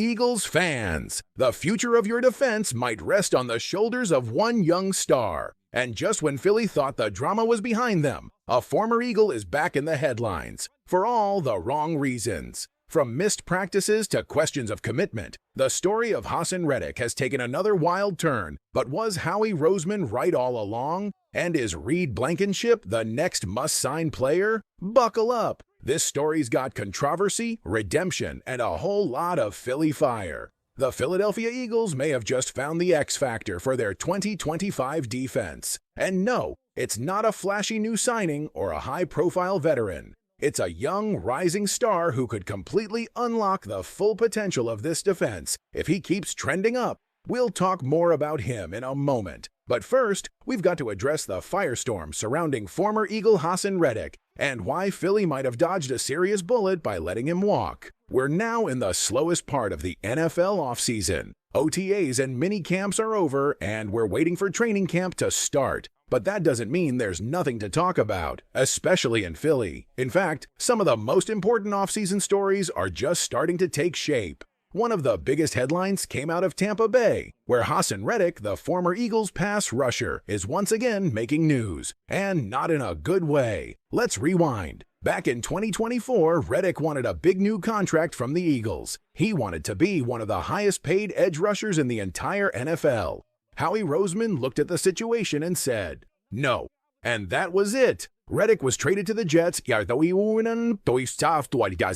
Eagles fans, the future of your defense might rest on the shoulders of one young star. And just when Philly thought the drama was behind them, a former Eagle is back in the headlines for all the wrong reasons. From missed practices to questions of commitment, the story of Hassan Reic has taken another wild turn. But was Howie Roseman right all along? And is Reed Blankenship the next must-sign player? Buckle up! This story's got controversy, redemption, and a whole lot of Philly fire. The Philadelphia Eagles may have just found the X factor for their 2025 defense. And no, it's not a flashy new signing or a high-profile veteran. It's a young, rising star who could completely unlock the full potential of this defense if he keeps trending up. We'll talk more about him in a moment. But first, we've got to address the firestorm surrounding former Eagle Hassan Reic and why Philly might have dodged a serious bullet by letting him walk. We're now in the slowest part of the NFL offseason. OTAs and mini camps are over, and we're waiting for training camp to start. But that doesn't mean there's nothing to talk about, especially in Philly. In fact, some of the most important offseason stories are just starting to take shape. One of the biggest headlines came out of Tampa Bay, where Hassan Reic, the former Eagles pass rusher, is once again making news, and not in a good way. Let's rewind. Back in 2024, Reic wanted a big new contract from the Eagles. He wanted to be one of the highest-paid edge rushers in the entire NFL. Howie Roseman looked at the situation and said, no. And that was it. Reic was traded to the Jets,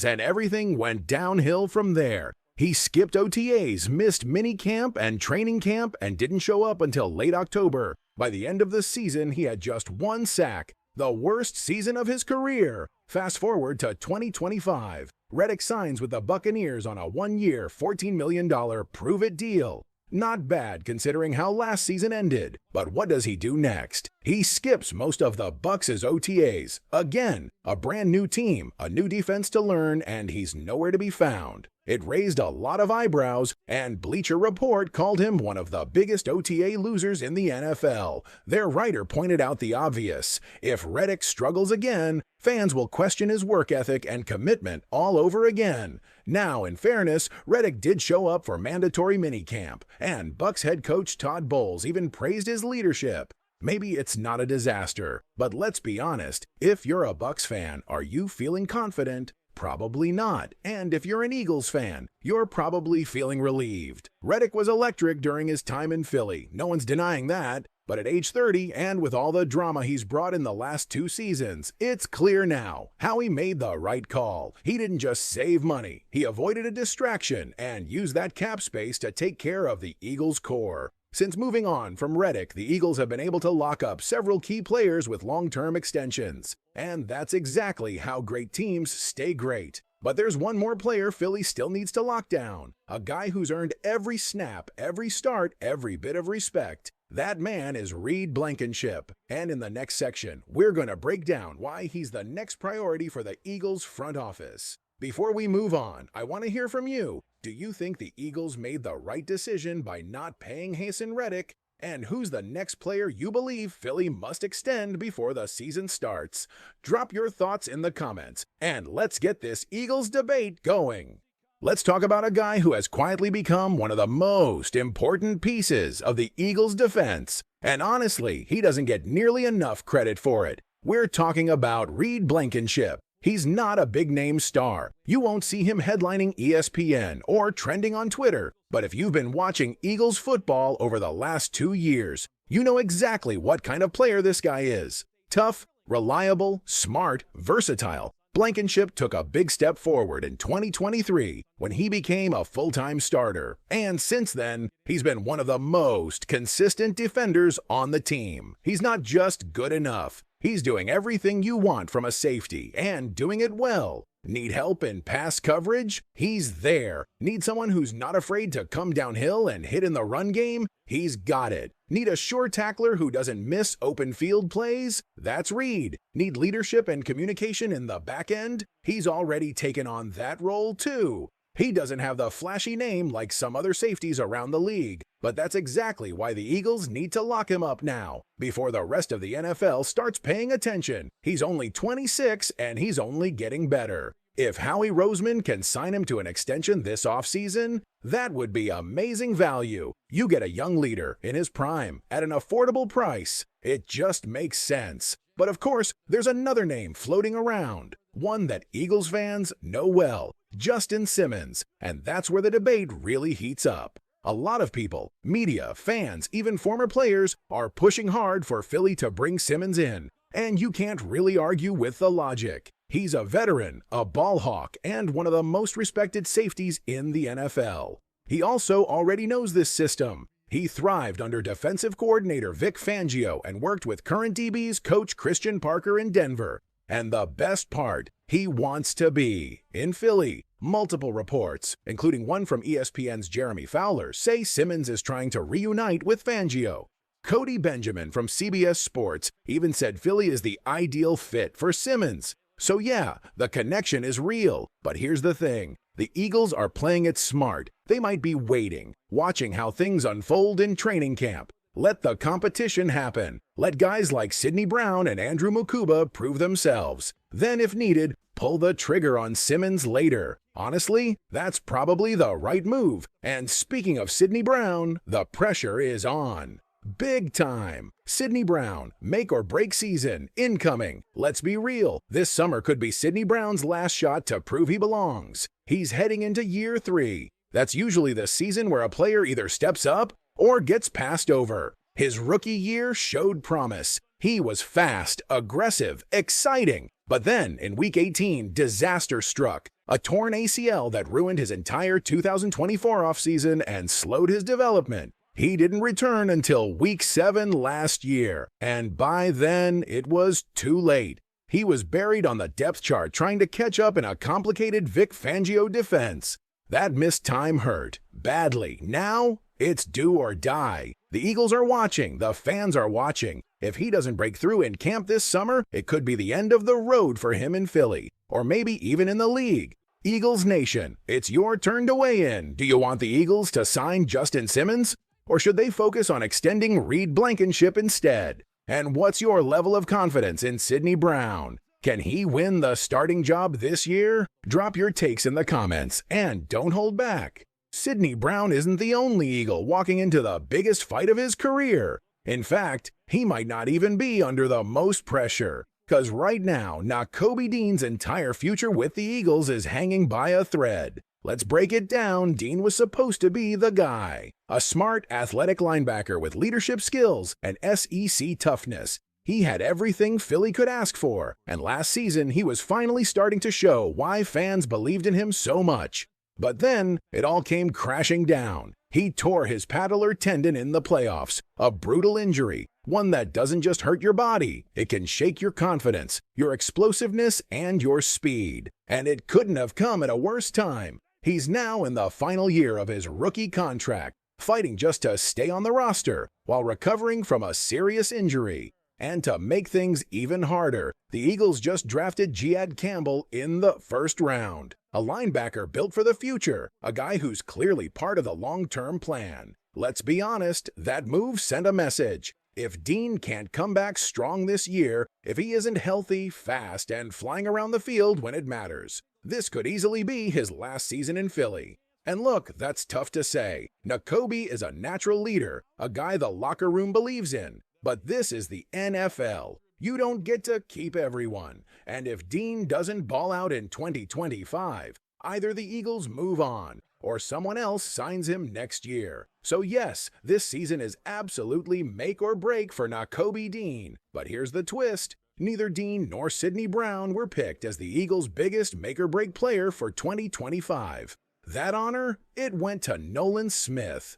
and everything went downhill from there. He skipped OTAs, missed minicamp and training camp, and didn't show up until late October. By the end of the season, he had just one sack, the worst season of his career. Fast forward to 2025. Reic signs with the Buccaneers on a one-year, $14 million prove-it deal. Not bad considering how last season ended. But what does he do next? He skips most of the Bucs' OTAs. Again, a brand new team, a new defense to learn, and he's nowhere to be found. It raised a lot of eyebrows, and Bleacher Report called him one of the biggest OTA losers in the NFL. Their writer pointed out the obvious. If Reic struggles again, fans will question his work ethic and commitment all over again. Now, in fairness, Reic did show up for mandatory minicamp, and Bucs head coach Todd Bowles even praised his leadership. Maybe it's not a disaster, but let's be honest, if you're a Bucs fan, are you feeling confident? Probably not. And if you're an Eagles fan, you're probably feeling relieved. Reic was electric during his time in Philly. No one's denying that. But at age 30, and with all the drama he's brought in the last 2 seasons, it's clear now how he made the right call. He didn't just save money. He avoided a distraction and used that cap space to take care of the Eagles' core. Since moving on from Reic, the Eagles have been able to lock up several key players with long-term extensions. And that's exactly how great teams stay great. But there's one more player Philly still needs to lock down. A guy who's earned every snap, every start, every bit of respect. That man is Reed Blankenship. And in the next section, we're going to break down why he's the next priority for the Eagles front office. Before we move on, I want to hear from you. Do you think the Eagles made the right decision by not paying Hassan Reic? And who's the next player you believe Philly must extend before the season starts? Drop your thoughts in the comments, and let's get this Eagles debate going. Let's talk about a guy who has quietly become one of the most important pieces of the Eagles' defense. And honestly, he doesn't get nearly enough credit for it. We're talking about Reed Blankenship. He's not a big-name star. You won't see him headlining ESPN or trending on Twitter. But if you've been watching Eagles football over the last 2 years, you know exactly what kind of player this guy is. Tough, reliable, smart, versatile. Blankenship took a big step forward in 2023 when he became a full-time starter. And since then, he's been one of the most consistent defenders on the team. He's not just good enough. He's doing everything you want from a safety and doing it well. Need help in pass coverage? He's there. Need someone who's not afraid to come downhill and hit in the run game? He's got it. Need a sure tackler who doesn't miss open field plays? That's Reed. Need leadership and communication in the back end? He's already taken on that role too. He doesn't have the flashy name like some other safeties around the league, but that's exactly why the Eagles need to lock him up now, before the rest of the NFL starts paying attention. He's only 26 and he's only getting better. If Howie Roseman can sign him to an extension this offseason, that would be amazing value. You get a young leader in his prime at an affordable price. It just makes sense. But of course, there's another name floating around, one that Eagles fans know well, Justin Simmons, and that's where the debate really heats up. A lot of people, media, fans, even former players, are pushing hard for Philly to bring Simmons in, and you can't really argue with the logic. He's a veteran, a ball hawk, and one of the most respected safeties in the NFL. He also already knows this system. He thrived under defensive coordinator Vic Fangio and worked with current DBs coach Christian Parker in Denver. And the best part, he wants to be in Philly. Multiple reports, including one from ESPN's Jeremy Fowler, say Simmons is trying to reunite with Fangio. Cody Benjamin from CBS Sports even said Philly is the ideal fit for Simmons. So yeah, the connection is real. But here's the thing. The Eagles are playing it smart. They might be waiting, watching how things unfold in training camp. Let the competition happen. Let guys like Cydney Brown and Andrew Mukuba prove themselves. Then, if needed, pull the trigger on Simmons later. Honestly, that's probably the right move. And speaking of Cydney Brown, the pressure is on. Big time. Cydney Brown, make or break season, incoming. Let's be real, this summer could be Cydney Brown's last shot to prove he belongs. He's heading into year 3. That's usually the season where a player either steps up or gets passed over. His rookie year showed promise. He was fast, aggressive, exciting. But then, in Week 18, disaster struck. A torn ACL that ruined his entire 2024 offseason and slowed his development. He didn't return until Week 7 last year, and by then, it was too late. He was buried on the depth chart trying to catch up in a complicated Vic Fangio defense. That missed time hurt badly. Now, it's do or die. The Eagles are watching. The fans are watching. If he doesn't break through in camp this summer, it could be the end of the road for him in Philly, or maybe even in the league. Eagles Nation, it's your turn to weigh in. Do you want the Eagles to sign Justin Simmons? Or should they focus on extending Reed Blankenship instead? And what's your level of confidence in Cydney Brown? Can he win the starting job this year? Drop your takes in the comments, and don't hold back. Cydney Brown isn't the only Eagle walking into the biggest fight of his career. In fact, he might not even be under the most pressure. Because right now, Nakobe Dean's entire future with the Eagles is hanging by a thread. Let's break it down. Dean was supposed to be the guy. A smart, athletic linebacker with leadership skills and SEC toughness. He had everything Philly could ask for, and last season he was finally starting to show why fans believed in him so much. But then, it all came crashing down. He tore his patellar tendon in the playoffs, a brutal injury, one that doesn't just hurt your body, it can shake your confidence, your explosiveness, and your speed. And it couldn't have come at a worse time. He's now in the final year of his rookie contract, fighting just to stay on the roster while recovering from a serious injury. And to make things even harder, the Eagles just drafted Jiad Campbell in the first round, a linebacker built for the future, a guy who's clearly part of the long-term plan. Let's be honest, that move sent a message. If Dean can't come back strong this year, if he isn't healthy, fast, and flying around the field when it matters, this could easily be his last season in Philly. And look, that's tough to say. Nakobe is a natural leader, a guy the locker room believes in. But this is the NFL. You don't get to keep everyone. And if Dean doesn't ball out in 2025, either the Eagles move on or someone else signs him next year. So yes, this season is absolutely make or break for Nakobe Dean. But here's the twist. Neither Dean nor Cydney Brown were picked as the Eagles' biggest make-or-break player for 2025. That honor, it went to Nolan Smith.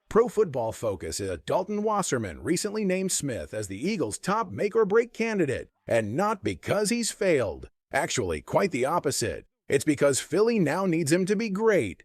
Pro Football Focus's Dalton Wasserman recently named Smith as the Eagles' top make-or-break candidate, and not because he's failed. Actually, quite the opposite. It's because Philly now needs him to be great.